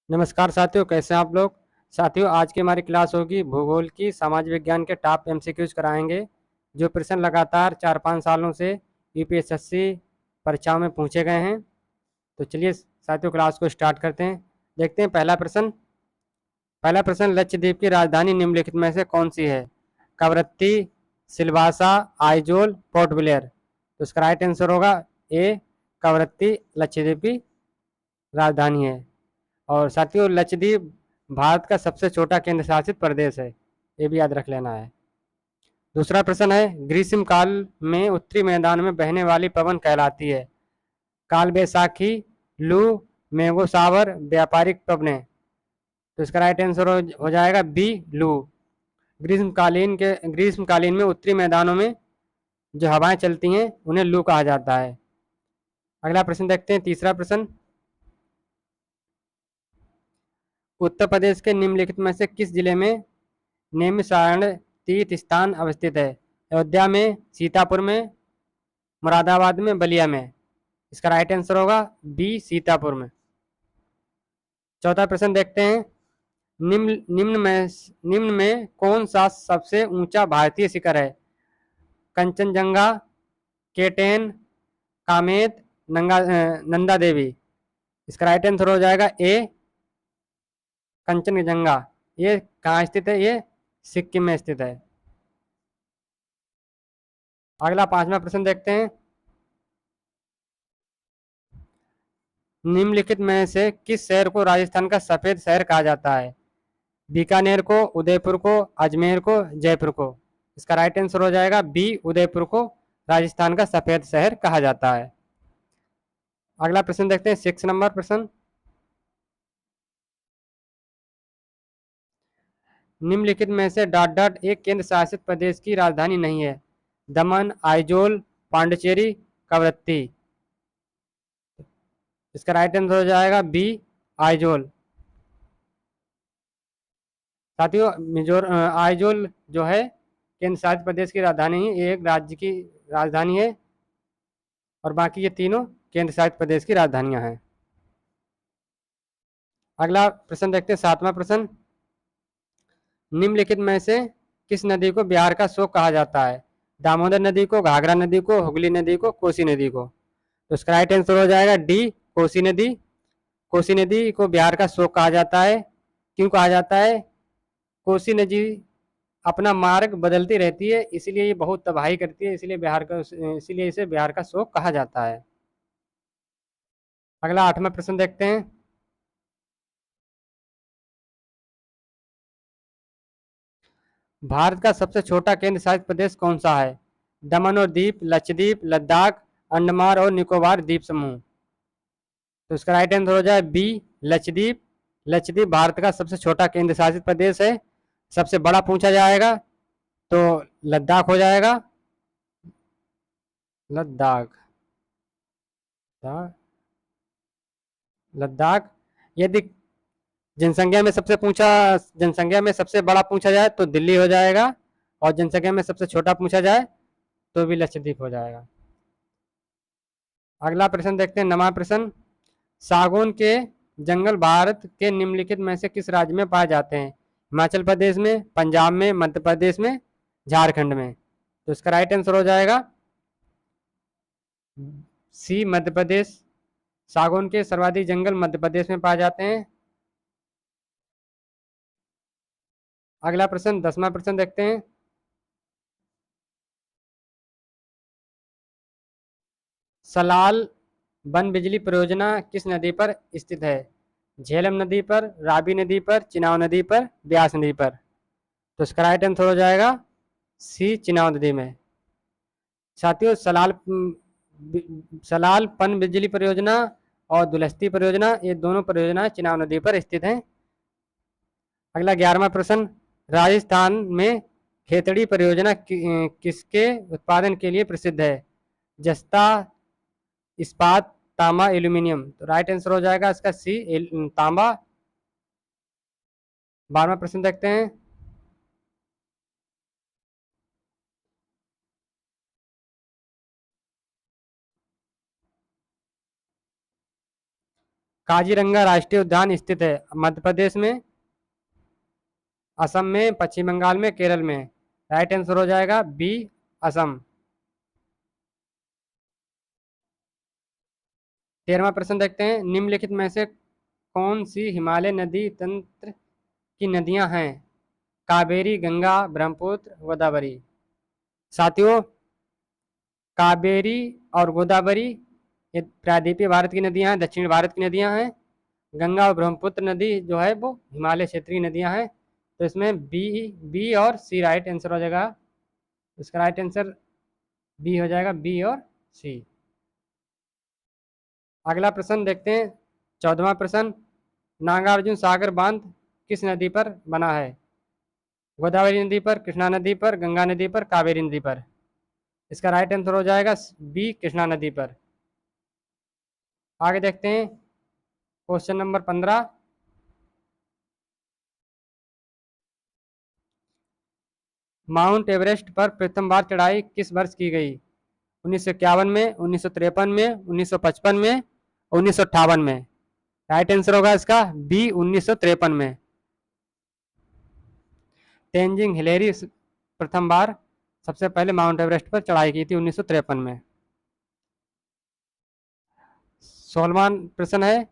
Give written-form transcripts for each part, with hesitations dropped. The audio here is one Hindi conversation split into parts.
नमस्कार साथियों, कैसे हैं आप लोग। साथियों, आज की हमारी क्लास होगी भूगोल की। समाज विज्ञान के टॉप एमसीक्यूज कराएंगे, जो प्रश्न लगातार 4-5 सालों से यूपीएसएससी परीक्षाओं में पूछे गए हैं। तो चलिए साथियों, क्लास को स्टार्ट करते हैं। देखते हैं पहला प्रश्न, लक्षद्वीप की राजधानी निम्नलिखित में से कौन सी है? Kavaratti, Silvassa, Aizawl, port Blair. तो इसका राइट आंसर होगा ए, कवरत्ती लक्षद्वीप की राजधानी है। और साथियों, लक्षद्वीप भारत का सबसे छोटा केंद्र शासित प्रदेश है, ये भी याद रख लेना है। दूसरा प्रश्न है, ग्रीष्म काल में उत्तरी मैदान में बहने वाली पवन कहलाती है? काल बैसाखी, लू, मेघो सावर, व्यापारिक पवने। तो इसका राइट आंसर हो जाएगा बी, लू। ग्रीष्मकालीन में उत्तरी मैदानों में जो हवाएं चलती हैं उन्हें लू कहा जाता है। अगला प्रश्न देखते हैं, तीसरा प्रश्न, उत्तर प्रदेश के निम्नलिखित में से किस जिले में निम्न तीर्थ स्थान अवस्थित है? अयोध्या में, सीतापुर में, मुरादाबाद में, बलिया में। इसका राइट आंसर होगा बी, सीतापुर में। चौथा प्रश्न देखते हैं, निम्न में कौन सा सबसे ऊंचा भारतीय शिखर है? कंचनजंगा, केटेन, कामेत, नंदा देवी। इसका राइट आंसर हो जाएगा ए, कंचनजंगा। ये कहाँ स्थित है? ये सिक्किम में स्थित है। अगला पांचवा प्रश्न देखते हैं, निम्नलिखित में से किस शहर को राजस्थान का सफेद शहर कहा जाता है? बीकानेर को, उदयपुर को, अजमेर को, जयपुर को। इसका राइट आंसर हो जाएगा बी, उदयपुर को राजस्थान का सफेद शहर कहा जाता है। अगला प्रश्न देखते हैं, 6 नंबर प्रश्न, निम्नलिखित में से डॉट डॉट एक केंद्र शासित प्रदेश की राजधानी नहीं है? दमन, आइजोल, पांडिचेरी, कवरत्ती। इसका राइट आंसर हो जाएगा बी, आइजोल। साथियों, आइजोल जो है केंद्र शासित प्रदेश की राजधानी है, ये एक राज्य की राजधानी है, और बाकी ये तीनों केंद्र शासित प्रदेश की राजधानियां हैं। अगला प्रश्न देखते हैं, 7वां प्रश्न, निम्नलिखित में से किस नदी को बिहार का शोक कहा जाता है? दामोदर नदी को, घाघरा नदी को, हुगली नदी को, कोसी नदी को। तो इसका राइट आंसर हो जाएगा डी, कोसी नदी। कोसी नदी को बिहार का शोक कहा जाता है। क्यों कहा जाता है? कोसी नदी अपना मार्ग बदलती रहती है, इसलिए ये बहुत तबाही करती है, इसलिए इसे बिहार का शोक कहा जाता है। अगला 8वां प्रश्न देखते हैं, भारत का सबसे छोटा केंद्र शासित प्रदेश कौन सा है? दमन और दीप, लक्षद्वीप, लद्दाख, अंडमान और निकोबार द्वीप समूह। तो इसका राइट आंसर हो जाए बी, लक्षद्वीप। लक्षद्वीप भारत का सबसे छोटा केंद्र शासित प्रदेश है। सबसे बड़ा पूछा जाएगा तो लद्दाख हो जाएगा। लद्दाख, लद्दाख। यदि जनसंख्या में सबसे बड़ा पूछा जाए तो दिल्ली हो जाएगा, और जनसंख्या में सबसे छोटा पूछा जाए तो भी लक्षद्वीप हो जाएगा। अगला प्रश्न देखते हैं, 9वां प्रश्न, सागौन के जंगल भारत के निम्नलिखित में से किस राज्य में पाए जाते हैं? हिमाचल प्रदेश में, पंजाब में, मध्य प्रदेश में, झारखंड में। तो इसका राइट आंसर हो जाएगा सी, मध्य प्रदेश। सागौन के सर्वाधिक जंगल मध्य प्रदेश में पाए जाते हैं। अगला प्रश्न, 10वां प्रश्न देखते हैं, सलाल वन बिजली परियोजना किस नदी पर स्थित है? झेलम नदी पर, रावी नदी पर, चिनाव नदी पर, ब्यास नदी पर। तो इसका राइट आंसर हो जाएगा सी, चिनाव नदी में। साथियों, सलाल पन बिजली परियोजना और दुलस्ती परियोजना, ये दोनों परियोजना चिनाव नदी पर स्थित हैं। अगला 11वां प्रश्न, राजस्थान में खेतड़ी परियोजना किसके उत्पादन के लिए प्रसिद्ध है? जस्ता, इस्पात, तांबा, एल्यूमिनियम। तो राइट आंसर हो जाएगा इसका सी, तांबा। 12वां प्रश्न देखते हैं, काजीरंगा राष्ट्रीय उद्यान स्थित है मध्य प्रदेश में, असम में, पश्चिम बंगाल में, केरल में। राइट आंसर हो जाएगा बी, असम। 13वां प्रश्न देखते हैं, निम्नलिखित में से कौन सी हिमालय नदी तंत्र की नदियां हैं? कावेरी, गंगा, ब्रह्मपुत्र, गोदावरी। साथियों, कावेरी और गोदावरी ये प्रायद्वीपीय भारत की नदियां हैं, दक्षिण भारत की नदियां हैं। गंगा और ब्रह्मपुत्र नदी जो है वो हिमालय क्षेत्रीय नदियां हैं। तो इसमें बी, बी और सी राइट आंसर हो जाएगा। इसका राइट आंसर बी हो जाएगा, बी और सी। अगला प्रश्न देखते हैं, 14वां प्रश्न, नागार्जुन सागर बांध किस नदी पर बना है? गोदावरी नदी पर, कृष्णा नदी पर, गंगा नदी पर, कावेरी नदी पर। इसका राइट आंसर हो जाएगा बी, कृष्णा नदी पर। आगे देखते हैं, क्वेश्चन नंबर 15, माउंट एवरेस्ट पर प्रथम बार चढ़ाई किस वर्ष की गई? 1951 में, 1953 में, 1955 में, 1958 में। राइट आंसर होगा इसका बी, 1953 में। तेंजिंग हिलेरी प्रथम बार सबसे पहले माउंट एवरेस्ट पर चढ़ाई की थी 1953 में। 16वां प्रश्न है,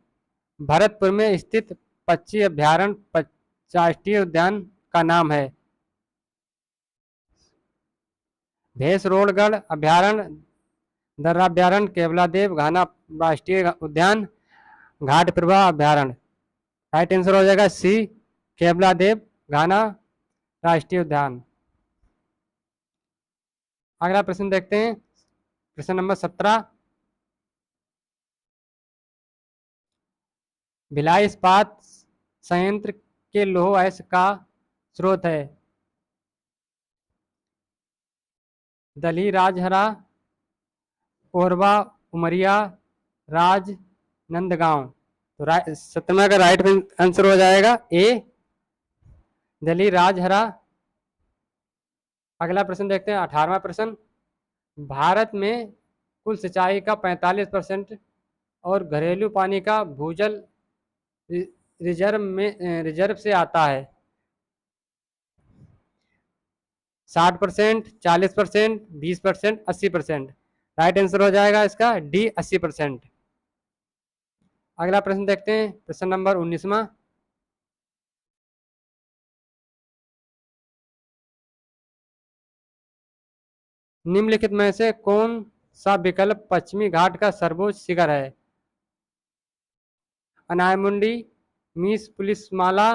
भरतपुर में स्थित पक्षी अभ्यारण्य राष्ट्रीय उद्यान का नाम है? भैंसरोडगढ़ अभ्यारण्य, दर्राभ्यारण्य, केवलादेव घाना राष्ट्रीय उद्यान, घाट प्रभा अभ्यारण्य। राइट आंसर हो जाएगा सी, केवलादेव घाना राष्ट्रीय उद्यान। अगला प्रश्न देखते हैं, प्रश्न नंबर 17, भिलाई इस्पात संयंत्र के लौह अयस्क का स्रोत है? दलही, राजहरा, कोरबा, उमरिया, राज, नंदगांव। तो 17वां का राइट आंसर हो जाएगा ए, दलही, राजहरा। अगला प्रश्न देखते हैं, 18वां प्रश्न, भारत में कुल सिंचाई का 45% और घरेलू पानी का भूजल रिजर्व से आता है? 60%, 40%, 20%, 80%। राइट आंसर हो जाएगा इसका डी, 80%। अगला प्रश्न देखते हैं, प्रश्न नंबर 19वां, निम्नलिखित में से कौन सा विकल्प पश्चिमी घाट का सर्वोच्च शिखर है? अनायमुंडी, मीस पुलिसमाला,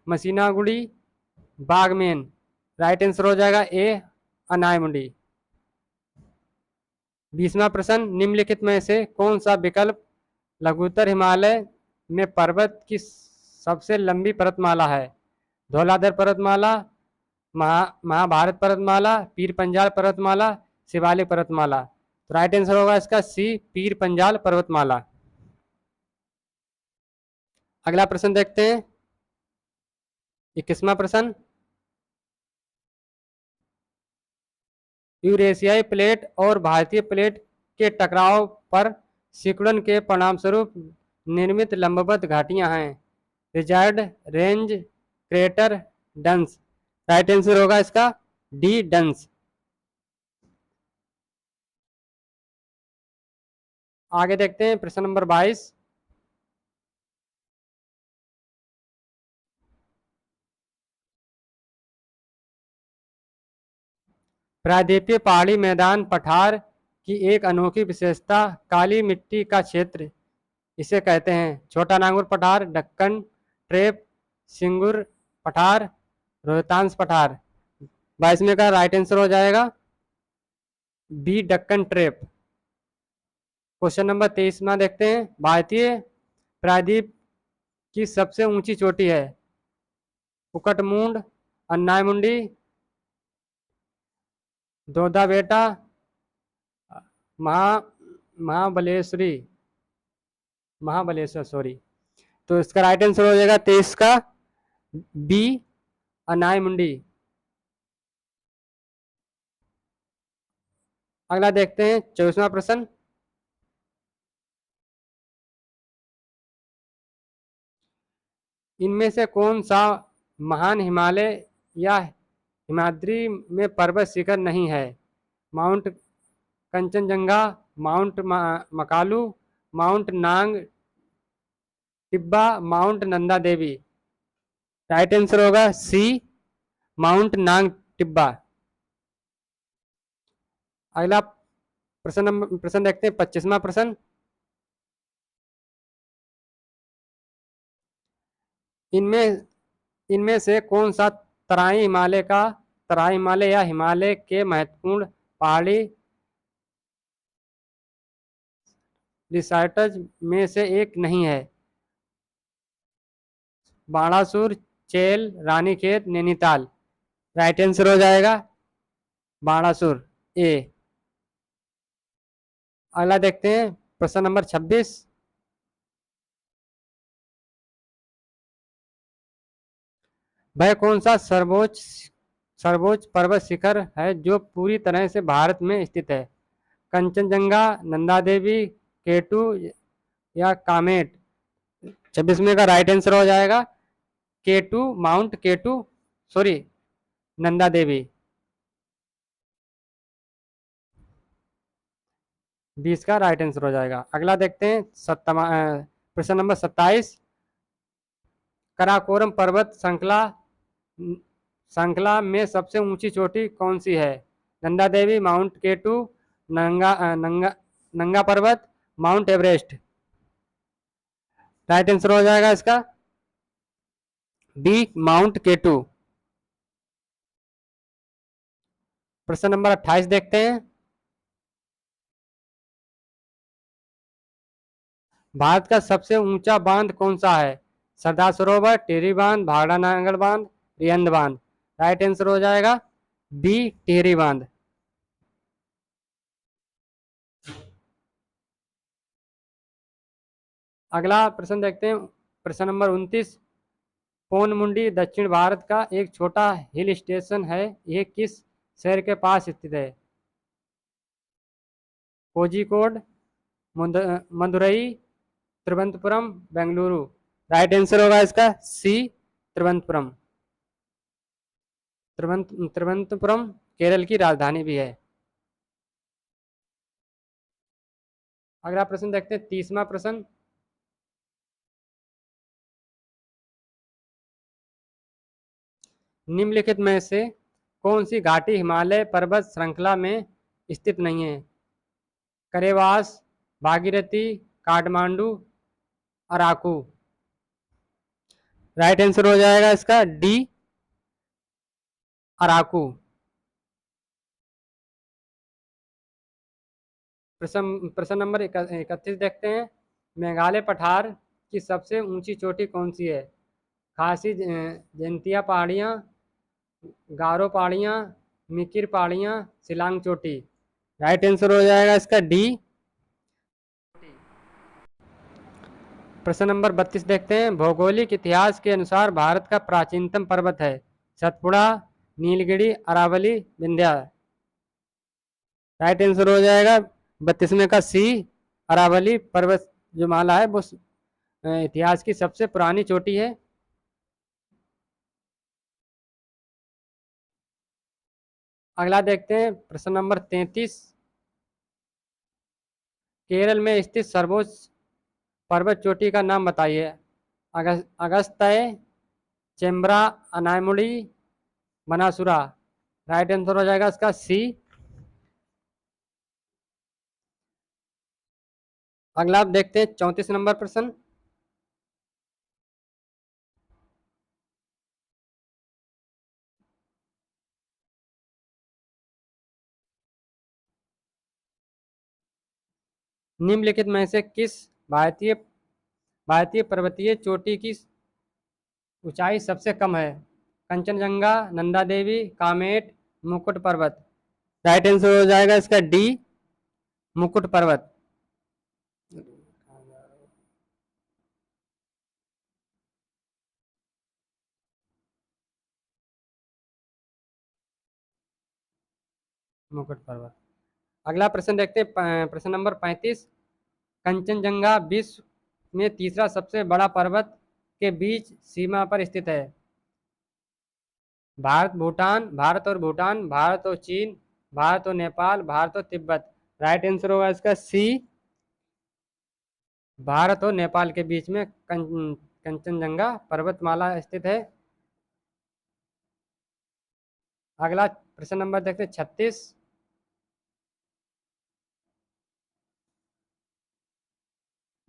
मसीनागुड़ी, बागमेन। राइट आंसर हो जाएगा ए, अनायमुंडी। 20वां प्रश्न, निम्नलिखित में से कौन सा विकल्प लघुत्तर हिमालय में पर्वत की सबसे लंबी पर्वतमाला है? धौलाधर पर्वतमाला, महाभारत पर्वतमाला, पीर पंजाल पर्वतमाला, शिवालिक पर्वतमाला। तो राइट आंसर होगा इसका सी, पीर पंजाल पर्वतमाला। अगला प्रश्न देखते हैं, 21वां प्रश्न, यूरेशियाई प्लेट और भारतीय प्लेट के टकराव पर सिकुड़न के परिणामस्वरूप निर्मित लंबवत घाटियां हैं? रिजर्ड, रेंज, क्रेटर, डंस। राइट आंसर होगा इसका डी, डंस। आगे देखते हैं, प्रश्न नंबर 22, प्रायद्वीपीय पहाड़ी मैदान पठार की एक अनोखी विशेषता काली मिट्टी का क्षेत्र इसे कहते हैं? छोटा नागपुर पठार, दक्कन ट्रेप, सिंगूर पठार, रोहतांस पठार। 22वें का राइट आंसर हो जाएगा B, Deccan trap. Question number 23वां देखते हैं, भारतीय प्रायद्वीप की सबसे ऊंची चोटी है? कुकटमुंड, अन्नायमुंडी, दोदा बेटा, महा महाबलेश्वरी, महाबलेश्वर सॉरी। तो इसका राइट आंसर हो जाएगा 23 का बी, अनायमुंडी। अगला देखते हैं, 24वां प्रश्न, इनमें से कौन सा महान हिमालय या हिमाद्री में पर्वत शिखर नहीं है? Mount Kanchenjunga, mount Makalu, mount नांग Tibba, mount Nanda Devi. Right answer होगा सी, माउंट नांग टिब्बा। अगला प्रश्न देखते हैं, 25वां प्रश्न। इनमें इनमें से कौन सा तराई हिमालय या हिमालय के महत्वपूर्ण पहाड़ी रिसार्टज में से एक नहीं है? बाणासुर, चेल, रानीखेत, नैनीताल। राइट आंसर हो जाएगा बाणासुर, ए। अगला देखते हैं प्रश्न नंबर 26। वह कौन सा सर्वोच्च सर्वोच्च पर्वत शिखर है जो पूरी तरह से भारत में स्थित है? कंचनजंगा, नंदा देवी, केटू या कामेट। 26 में का राइट आंसर हो जाएगा केटू, माउंट केटू, सॉरी नंदा देवी। 20 का राइट आंसर हो जाएगा। अगला देखते हैं प्रश्न नंबर 27। कराकोरम पर्वत श्रृंखला श्रृंखला में सबसे ऊंची चोटी कौन सी है? नंदा देवी, माउंट केटू, नंगा पर्वत, माउंट एवरेस्ट। राइट आंसर हो जाएगा इसका डी, माउंट केटू। प्रश्न नंबर 28 देखते हैं। भारत का सबसे ऊंचा बांध कौन सा है? सरदार सरोवर, टिहरी बांध, भाखड़ा नांगल बांध, रिहंद बांध। राइट आंसर हो जाएगा बी, टिहरी बांध। अगला प्रश्न देखते हैं, प्रश्न नंबर 29। पोनमुंडी दक्षिण भारत का एक छोटा हिल स्टेशन है, यह किस शहर के पास स्थित है? कोझिकोड, मदुरई, तिरुवनंतपुरम, बेंगलुरु। राइट आंसर होगा इसका सी, तिरुवनंतपुरम। तिरुवनंतपुरम केरल की राजधानी भी है। अगला प्रश्न देखते हैं, 30वां प्रश्न। निम्नलिखित में से कौन सी घाटी हिमालय पर्वत श्रृंखला में स्थित नहीं है? करेवास, भागीरथी, काठमांडू, अराकू। राइट आंसर हो जाएगा इसका डी, अराकू। प्रश्न नंबर 31 देखते हैं। मेघालय पठार की सबसे ऊंची चोटी कौन सी है? खासी जैंतिया पहाड़ियाँ, गारो पहाड़ियाँ, मिकिर पहाड़ियाँ, शिलांग चोटी। राइट आंसर हो जाएगा इसका डी। प्रश्न नंबर 32 देखते हैं। भौगोलिक इतिहास के अनुसार भारत का प्राचीनतम पर्वत है? सतपुड़ा, नीलगिरी, अरावली, विंध्या। राइट आंसर हो जाएगा 32 में का सी, अरावली पर्वत जो माला है वो इतिहास की सबसे पुरानी चोटी है। अगला देखते हैं प्रश्न नंबर 33। केरल में स्थित सर्वोच्च पर्वत चोटी का नाम बताइए। अगस्त्य, चेम्बरा, अनायमुड़ी, मनासुरा। राइट आंसर हो जाएगा इसका सी। अगला आप देखते हैं 34 नंबर प्रश्न। निम्नलिखित में से किस भारतीय भारतीय पर्वतीय चोटी की ऊंचाई सबसे कम है? कंचनजंगा, नंदा देवी, कामेट, मुकुट पर्वत। राइट आंसर हो जाएगा इसका डी, मुकुट पर्वत। मुकुट पर्वत। अगला प्रश्न देखते हैं, प्रश्न नंबर 35। कंचनजंगा विश्व में तीसरा सबसे बड़ा पर्वत के बीच सीमा पर स्थित है? भारत भूटान, भारत और भूटान, भारत और चीन, भारत और नेपाल, भारत और तिब्बत। राइट आंसर होगा इसका सी, भारत और नेपाल के बीच में कंचनजंगा पर्वतमाला स्थित है। अगला प्रश्न नंबर देखते हैं 36।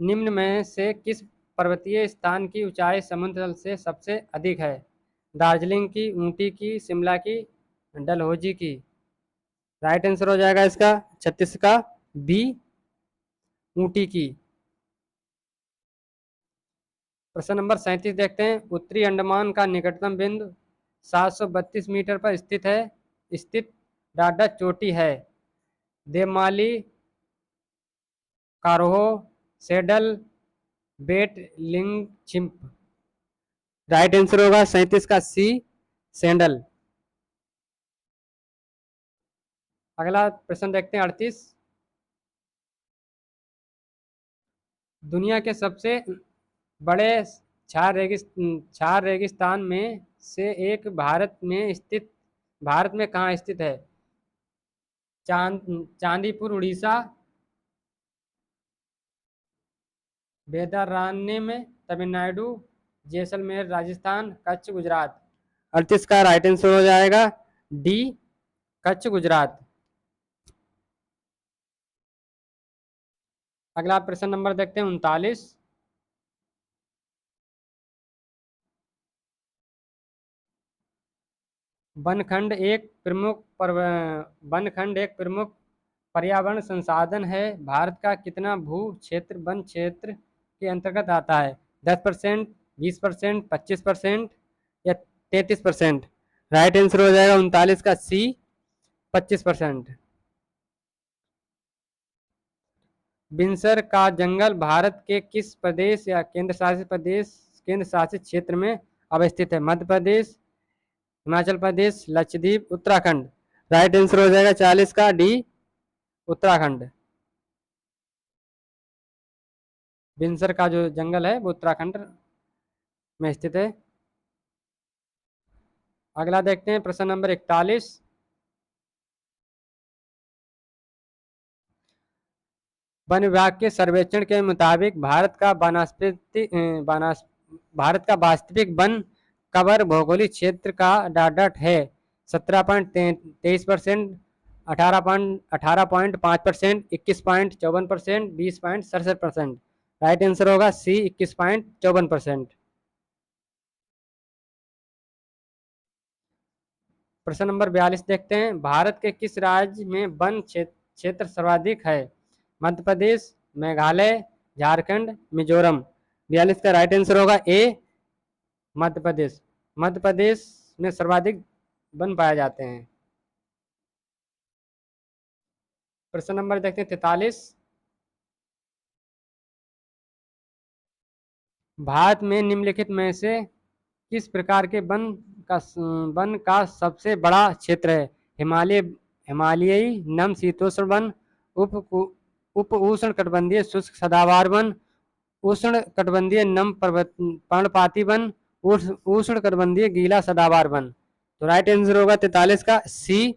निम्न में से किस पर्वतीय स्थान की ऊंचाई समुद्र तल से सबसे अधिक है? दार्जिलिंग की, ऊटी की, शिमला की, डलहौजी की। राइट आंसर हो जाएगा इसका 36 का बी, ऊटी की। प्रश्न नंबर 37 देखते हैं। उत्तरी अंडमान का निकटतम बिंदु 732 मीटर पर स्थित डाडा चोटी है? देवमाली, कारोहो, सेडल, बेट लिंगछिप। राइट आंसर होगा 37 का सी, सैंडल। अगला प्रश्न देखते हैं 38। दुनिया के सबसे बड़े क्षार रेगिस्तान में से एक भारत में कहाँ स्थित है? चांदीपुर उड़ीसा, वेदारण्य में तमिलनाडु, जैसलमेर राजस्थान, कच्छ गुजरात। 38 का राइट आंसर हो जाएगा डी, कच्छ गुजरात। अगला प्रश्न नंबर देखते हैं 39। वनखंड एक प्रमुख पर्यावरण संसाधन है। भारत का कितना भू क्षेत्र वन क्षेत्र के अंतर्गत आता है? 10%, 20%, 25% या 33%। राइट आंसर हो जाएगा 39 का सी, 25%। बिनसर का जंगल भारत के किस प्रदेश या केंद्र शासित क्षेत्र में अवस्थित है? मध्य प्रदेश, हिमाचल प्रदेश, लक्षद्वीप, उत्तराखंड। राइट आंसर हो जाएगा 40 का डी, उत्तराखंड। बिनसर का जो जंगल है वो उत्तराखंड में स्थित है। अगला देखते हैं प्रश्न नंबर 41। वन विभाग के सर्वेक्षण के मुताबिक भारत का वास्तविक वन कवर भौगोलिक क्षेत्र का डाटा है 17.23%, 18.5%, 21.54%, 20.67%। राइट आंसर होगा सी, 21.54%। प्रश्न नंबर 42 देखते हैं। भारत के किस राज्य में वन क्षेत्र सर्वाधिक है? मध्य प्रदेश, मेघालय, झारखंड, मिजोरम। 42 का राइट आंसर होगा ए, मध्य प्रदेश। मध्य प्रदेश में सर्वाधिक वन पाए जाते हैं। प्रश्न नंबर देखते हैं 43। भारत में निम्नलिखित में से किस प्रकार के वन का सबसे बड़ा क्षेत्र है? हिमालयी नम शीतोष्ण वन, उप उष्ण कटिबंधीय शुष्क सदाबहार वन, उष्ण कटिबंधीय नम पर्णपाती वन, उष्ण कटिबंधीय गीला सदाबहार वन। तो राइट आंसर होगा 43 का सी,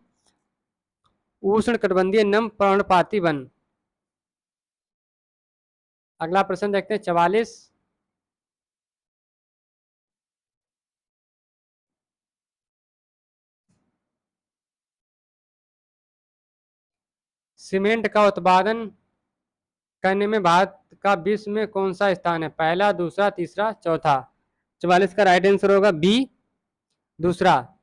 उष्ण कटिबंधीय नम पर्णपाती वन। अगला प्रश्न देखते हैं 44। सीमेंट का उत्पादन करने में भारत का विश्व में कौन सा स्थान है? पहला, दूसरा, तीसरा, चौथा। 44 का राइट आंसर होगा बी, दूसरा।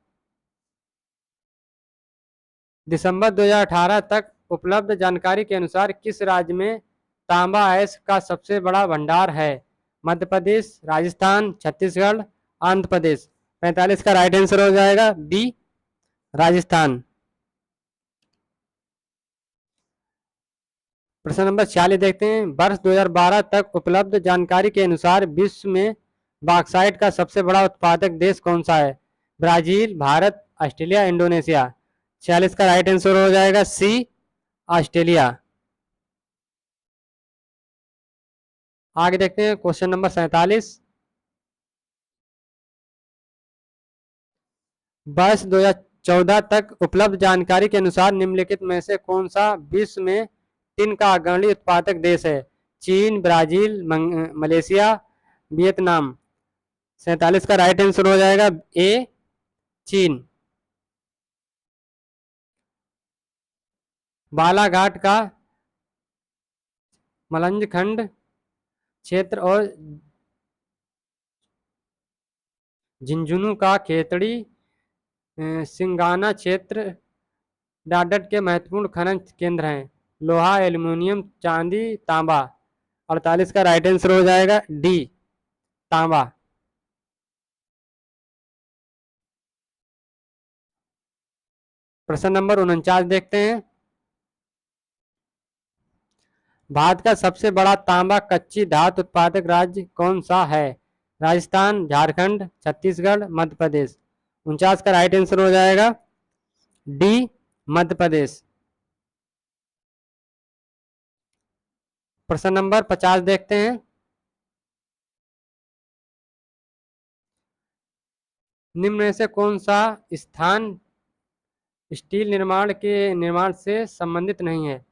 दिसंबर 2018 तक उपलब्ध जानकारी के अनुसार किस राज्य में तांबा अयस्क का सबसे बड़ा भंडार है? मध्य प्रदेश, राजस्थान, छत्तीसगढ़, आंध्र प्रदेश। 45 का राइट आंसर हो जाएगा बी, राजस्थान। प्रश्न नंबर 46 देखते हैं। वर्ष 2012 तक उपलब्ध जानकारी के अनुसार विश्व में बॉक्साइट का सबसे बड़ा उत्पादक देश कौन सा है? Brazil, Bharat, Australia, Indonesia. 46 का राइट आंसर हो जाएगा सी, ऑस्ट्रेलिया। आगे देखते हैं क्वेश्चन नंबर 47। वर्ष 2014 तक उपलब्ध जानकारी के अनुसार निम्नलिखित में से कौन सा विश्व में टिन का अग्रणी उत्पादक देश है? चीन, ब्राजील, मलेशिया, वियतनाम। 47 का राइट आंसर हो जाएगा ए, चीन। बालाघाट का मलंज खंड क्षेत्र और झुंझुनू का खेतड़ी सिंगाना क्षेत्र डाडट के महत्वपूर्ण खनन केंद्र हैं। लोहा, एल्यूमिनियम, चांदी, तांबा। 48 का राइट आंसर हो जाएगा डी, तांबा। प्रश्न नंबर 49 देखते हैं। भारत का सबसे बड़ा तांबा कच्ची धातु उत्पादक राज्य कौन सा है? राजस्थान, झारखंड, छत्तीसगढ़, मध्य प्रदेश। 49 का राइट आंसर हो जाएगा डी, मध्य प्रदेश। प्रश्न नंबर 50 देखते हैं। निम्न में से कौन सा स्थान स्टील निर्माण से संबंधित नहीं है?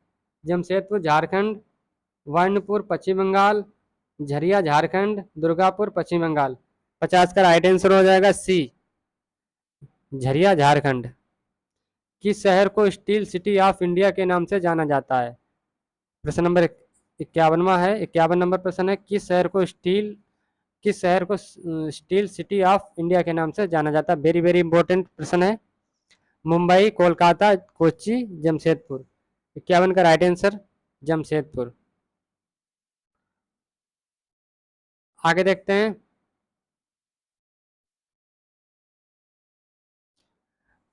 जमशेदपुर झारखंड, वर्णपुर पश्चिम बंगाल, झरिया झारखंड, दुर्गापुर पश्चिम बंगाल। 50 का राइट आंसर हो जाएगा सी, झरिया झारखंड। किस शहर को स्टील सिटी ऑफ इंडिया के नाम से जाना जाता है? प्रश्न नंबर 51वां है, 51 नंबर प्रश्न है। किस शहर को स्टील सिटी ऑफ इंडिया के नाम से जाना जाता है? वेरी वेरी इंपॉर्टेंट प्रश्न है। मुंबई, कोलकाता, कोच्चि, जमशेदपुर। 51 का राइट आंसर जमशेदपुर। आगे देखते हैं।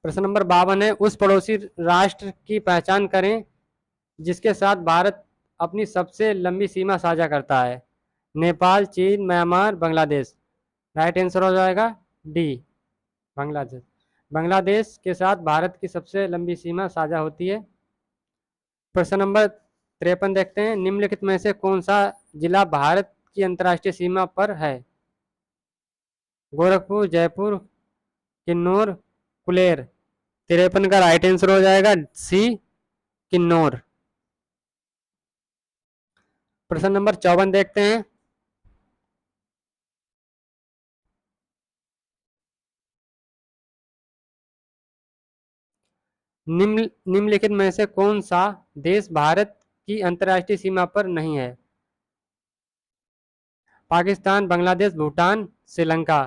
प्रश्न नंबर 52 है। उस पड़ोसी राष्ट्र की पहचान करें जिसके साथ भारत अपनी सबसे लंबी सीमा साझा करता है। नेपाल, चीन, म्यांमार, बांग्लादेश। राइट आंसर हो जाएगा डी, बांग्लादेश। बांग्लादेश के साथ भारत की सबसे लंबी सीमा साझा होती है। प्रश्न नंबर 53 देखते हैं। निम्नलिखित में से कौन सा जिला भारत की अंतर्राष्ट्रीय सीमा पर है? गोरखपुर, जयपुर, किन्नौर, कुलेर। 53 का राइट आंसर हो जाएगा सी, किन्नौर। प्रश्न नंबर 54 देखते हैं। निम्नलिखित में से कौन सा देश भारत की अंतर्राष्ट्रीय सीमा पर नहीं है? पाकिस्तान, बांग्लादेश, भूटान, श्रीलंका।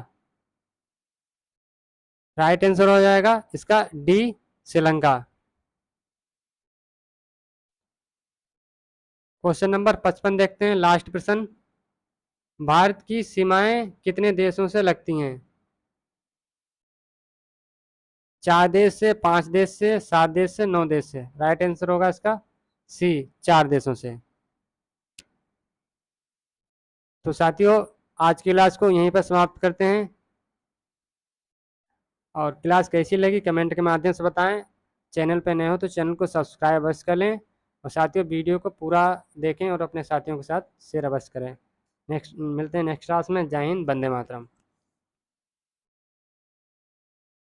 राइट आंसर हो जाएगा इसका डी, श्रीलंका। क्वेश्चन नंबर 55 देखते हैं, लास्ट प्रश्न। भारत की सीमाएं कितने देशों से लगती हैं? 4 देश से, 5 देश से, 7 देश से, 9 देश से। राइट आंसर होगा इसका सी, 4 देशों से। तो साथियों, आज की क्लास को यहीं पर समाप्त करते हैं। और क्लास कैसी लगी कमेंट के माध्यम से बताएं। चैनल पर नए हो तो चैनल को सब्सक्राइब अवश्य कर लें। और साथियों, वीडियो को पूरा देखें और अपने साथियों के साथ शेयर अवश्य करें। नेक्स्ट मिलते हैं नेक्स्ट क्लास में। जय हिंद, वंदे मातरम।